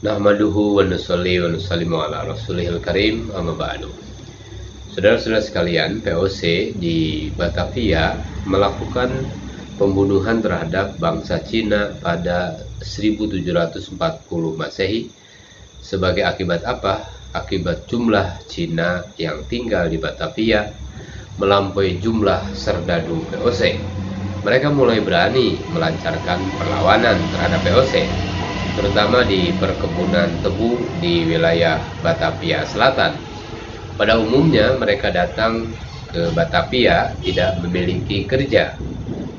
Nahmaduhu wa nusolli wa nusallimu ala rasulihil karim amma ba'du. Saudara-saudara sekalian, VOC di Batavia melakukan pembunuhan terhadap bangsa Cina pada 1740 Masehi. Sebagai akibat apa? Akibat jumlah Cina yang tinggal di Batavia melampaui jumlah serdadu VOC. Mereka mulai berani melancarkan perlawanan terhadap VOC, terutama di perkebunan tebu di wilayah Batavia Selatan. Pada umumnya mereka datang ke Batavia tidak memiliki kerja.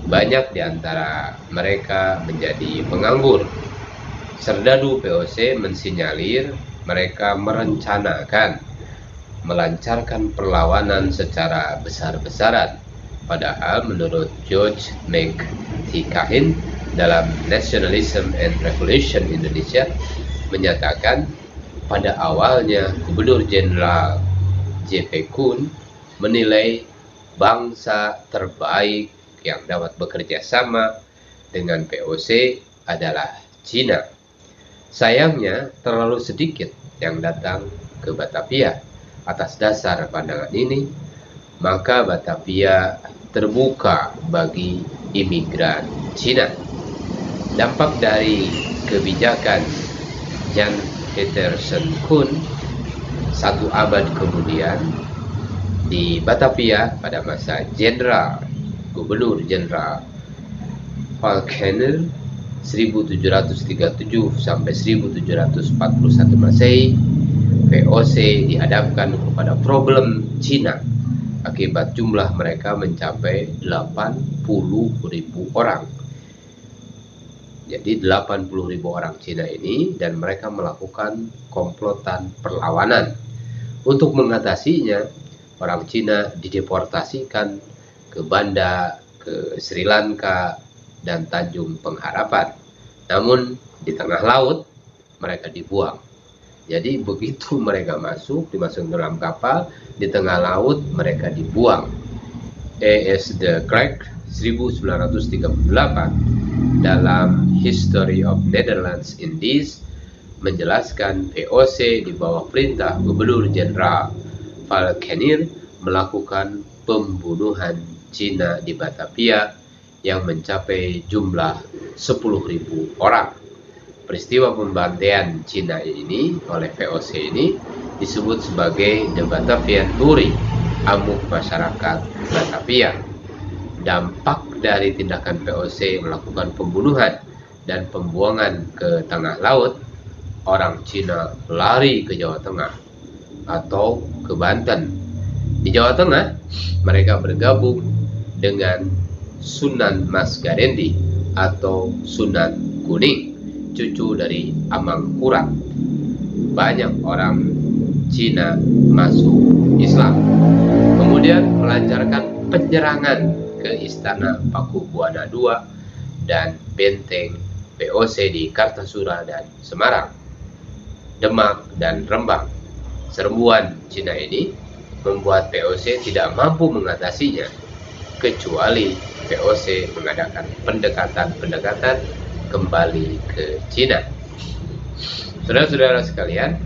Banyak di antara mereka menjadi penganggur. Serdadu VOC mensinyalir mereka merencanakan melancarkan perlawanan secara besar-besaran. Padahal menurut George McTikahin dalam Nationalism and Revolution Indonesia menyatakan pada awalnya Gubernur Jenderal J.P. Kuhn menilai bangsa terbaik yang dapat bekerja sama dengan VOC adalah Cina. Sayangnya terlalu sedikit yang datang ke Batavia. Atas dasar pandangan ini, maka Batavia terbuka bagi imigran Cina. Dampak dari kebijakan Jan Petersen Kuhn 1 abad kemudian di Batavia pada masa Gubernur Jenderal Falkenhayn 1737 sampai 1741 Masehi, VOC dihadapkan kepada problem Cina akibat jumlah mereka mencapai 80.000 orang. Jadi 80.000 orang Cina ini, dan mereka melakukan komplotan perlawanan. Untuk mengatasinya, orang Cina dideportasikan ke Banda, ke Sri Lanka, dan Tanjung Pengharapan. Namun di tengah laut mereka dibuang. Jadi begitu mereka dimasuk dalam kapal, di tengah laut mereka dibuang. A.S. de Klerk 1938 dalam History of Netherlands Indies menjelaskan VOC di bawah perintah Gubernur Jenderal Falkenhayn melakukan pembunuhan Cina di Batavia yang mencapai jumlah 10.000 orang. Peristiwa pembantaian Cina ini oleh VOC ini disebut sebagai The Batavian Fury, amuk masyarakat Batavia. Dampak dari tindakan VOC melakukan pembunuhan dan pembuangan ke tengah laut, orang Cina lari ke Jawa Tengah atau ke Banten. Di Jawa Tengah, mereka bergabung dengan Sunan Mas Garendi atau Sunan Kuning, cucu dari Amangkurat. Banyak orang Cina masuk Islam, kemudian melancarkan penyerangan ke Istana Pakubuwana II dan benteng VOC di Kartasura dan Semarang, Demak dan Rembang. Serbuan Cina ini membuat VOC tidak mampu mengatasinya, kecuali VOC mengadakan pendekatan kembali ke Cina. Saudara-saudara sekalian,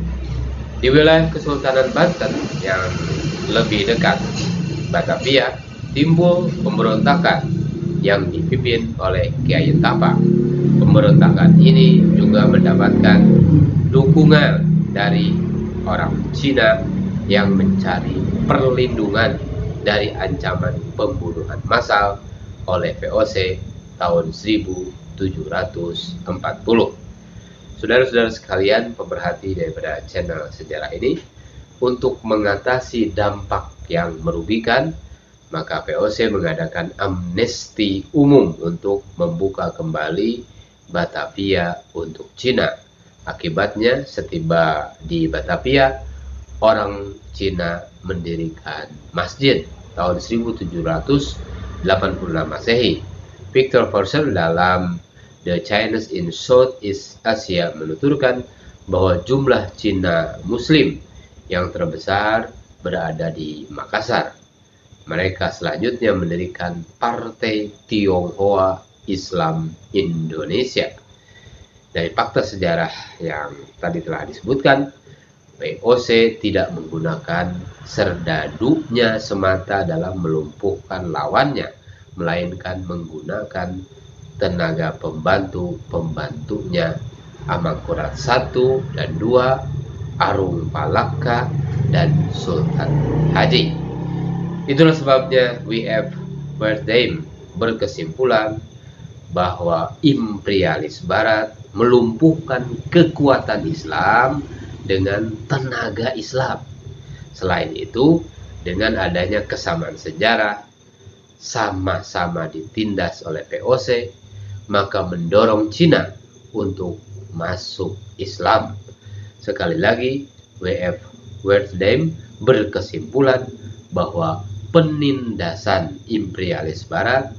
di wilayah Kesultanan Banten yang lebih dekat Batavia timbul pemberontakan yang dipimpin oleh Kiai Tapa. Pemberontakan ini juga mendapatkan dukungan dari orang Cina yang mencari perlindungan dari ancaman pembunuhan massal oleh VOC tahun 1740. Saudara-saudara sekalian, pemerhati daripada channel sejarah ini, untuk mengatasi dampak yang merugikan, maka VOC mengadakan amnesti umum untuk membuka kembali Batavia untuk Cina. Akibatnya, setiba di Batavia, orang Cina mendirikan masjid tahun 1786 Masehi. Victor Forssell dalam The Chinese in Southeast Asia menuturkan bahwa jumlah Cina Muslim yang terbesar berada di Makassar. Mereka selanjutnya mendirikan Partai Tionghoa Islam Indonesia. Dari fakta sejarah yang tadi telah disebutkan, VOC tidak menggunakan serdadunya semata dalam melumpuhkan lawannya, melainkan menggunakan tenaga pembantunya Amangkurat I dan II, Arung Palaka, dan Sultan Haji. Itulah sebabnya W.F. Wertheim berkesimpulan bahwa imperialis Barat melumpuhkan kekuatan Islam dengan tenaga Islam. Selain itu, dengan adanya kesamaan sejarah, sama-sama ditindas oleh VOC, maka mendorong Cina untuk masuk Islam. Sekali lagi, W.F. Wertheim berkesimpulan bahwa penindasan imperialis Barat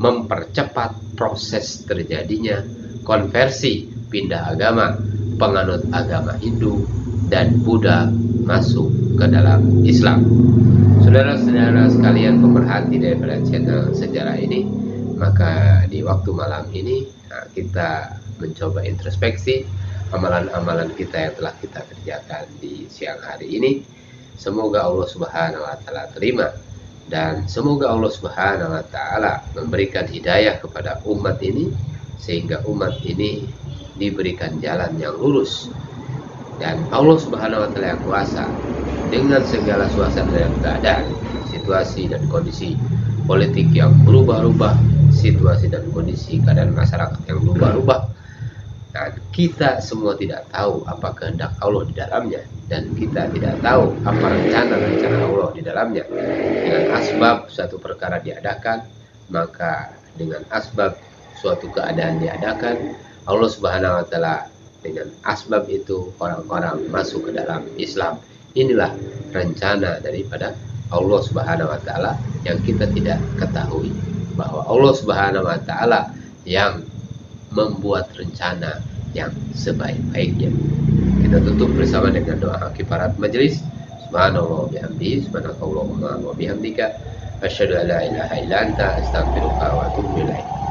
mempercepat proses terjadinya konversi pindah agama penganut agama Hindu dan Buddha masuk ke dalam Islam. Saudara-saudara sekalian pemerhati daripada channel sejarah ini, maka di waktu malam ini kita mencoba introspeksi amalan-amalan kita yang telah kita kerjakan di siang hari ini. Semoga Allah Subhanahu wa taala terima, dan semoga Allah Subhanahu wa taala memberikan hidayah kepada umat ini sehingga umat ini diberikan jalan yang lurus. Dan Allah Subhanahu wa taala yang kuasa dengan segala suasana dan keadaan, situasi dan kondisi politik yang berubah-ubah, situasi dan kondisi keadaan masyarakat yang berubah-ubah. Nah, kita semua tidak tahu apa kehendak Allah di dalamnya, dan kita tidak tahu apa rencana-rencana Allah di dalamnya. Dengan asbab suatu perkara diadakan, maka dengan asbab suatu keadaan diadakan, Allah Subhanahu wa taala dengan asbab itu orang-orang masuk ke dalam Islam. Inilah rencana daripada Allah Subhanahu wa taala yang kita tidak ketahui, bahwa Allah Subhanahu wa taala yang membuat rencana yang sebaik-baiknya. Kita tutup bersama dengan doa kifarat majelis. Subhanallah wa bihamdihi, subhanakallahumma wa bihamdika, asyhadu an la ilaha illa anta, astaghfiruka wa atubu ilaik.